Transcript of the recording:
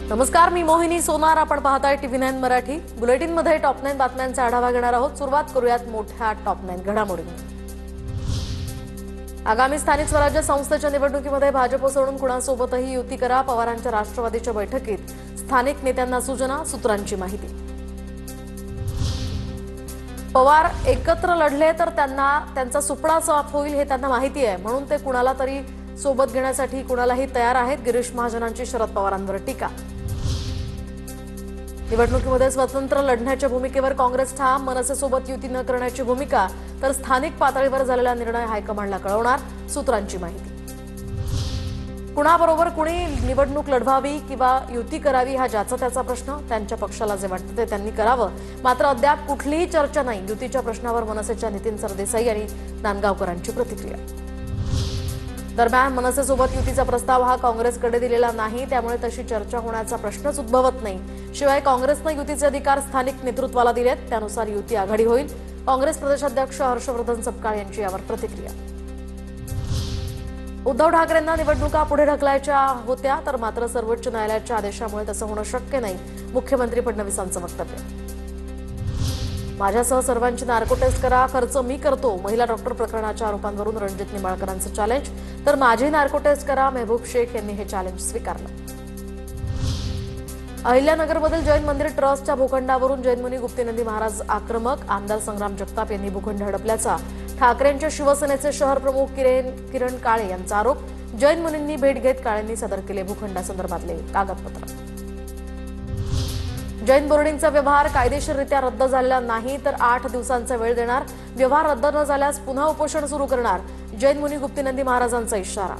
नमस्कार, मी मोहिनी सोनार. आपण पाहताय TV9 मराठी. बुलेटिन मध्ये टॉप 9 बातम्यांचा आढावा घेणार आहोत. सुरुवात करूयात मोठ्या टॉप 9 घडामोडींनी. आगामी स्थानिक स्वराज्य संस्थेच्या निवडणुकीमध्ये भाजप सोडून कुणासोबतही युती करा. पवारांच्या राष्ट्रवादीच्या बैठकीत स्थानिक नेत्यांना सूचना, सूत्रांची माहिती. पवार एकत्र लढले तर त्यांचा सुपडा साफ होईल हे त्यांना माहिती आहे, म्हणून ते कुणाला तरी सोबत घेण्यासाठी कुणालाही तयार आहेत. गिरीश महाजनांची शरद पवारांवर टीका. निवडणुकीमध्ये स्वतंत्र लढण्याच्या भूमिकेवर काँग्रेस ठाम. मनसेसोबत युती न करण्याची भूमिका, तर स्थानिक पातळीवर झालेला निर्णय हायकमांडला कळवणार, सूत्रांची माहिती. कुणाबरोबर कुणी निवडणूक लढवावी किंवा युती करावी हा ज्याचा त्याचा प्रश्न. त्यांच्या पक्षाला जे वाटतं ते त्यांनी करावं, मात्र अद्याप कुठलीही चर्चा नाही. युतीच्या प्रश्नावर मनसेच्या नितीन सरदेसाई आणि नांदगावकरांची प्रतिक्रिया. दरम्यान मनसेसोबत युतीचा प्रस्ताव हा काँग्रेसकडे दिलेला नाही, त्यामुळे तशी चर्चा होण्याचा प्रश्नच उद्भवत नाही. शिवाय काँग्रेसनं युतीचे अधिकार स्थानिक नेतृत्वाला दिलेत, त्यानुसार युती आघाडी होईल. काँग्रेस प्रदेशाध्यक्ष हर्षवर्धन सपकाळ यांची यावर प्रतिक्रिया. उद्धव ठाकरेंना निवडणुका पुढे ढकलायच्या होत्या, तर मात्र सर्वोच्च न्यायालयाच्या आदेशामुळे तसं होणं शक्य नाही. मुख्यमंत्री फडणवीसांचं वक्तव्य. माझ्यासह सर्वांची नार्को टेस्ट करा, खर्च मी करतो. महिला डॉक्टर प्रकरणाच्या आरोपांवरून रणजित निंबाळकरांचं चॅलेंज, तर माझी नार्को टेस्ट करा. मेहबूब शेख यांनी हे चॅलेंज स्वीकारलं. अहिल्यानगरमधील जैन मंदिर ट्रस्टच्या भूखंडावरून जैनमुनी गुप्तीनंदी महाराज आक्रमक. आमदार संग्राम जगताप यांनी भूखंड हडपल्याचा ठाकरेंच्या शिवसेनेचे शहर प्रमुख किरण काळे यांचा आरोप. जैन मुनींनी भेट घेत काळेंनी सादर केले भूखंडासंदर्भातले कागदपत्र. जैन बोर्डिंगचा व्यवहार कायदेशीररित्या रद्द झालेला नाही, तर 8 दिवसांचा वेळ देणार. व्यवहार रद्द न झाल्यास पुन्हा उपोषण सुरू करणार. जैन मुनी गुप्तीनंदी महाराजांचा इशारा.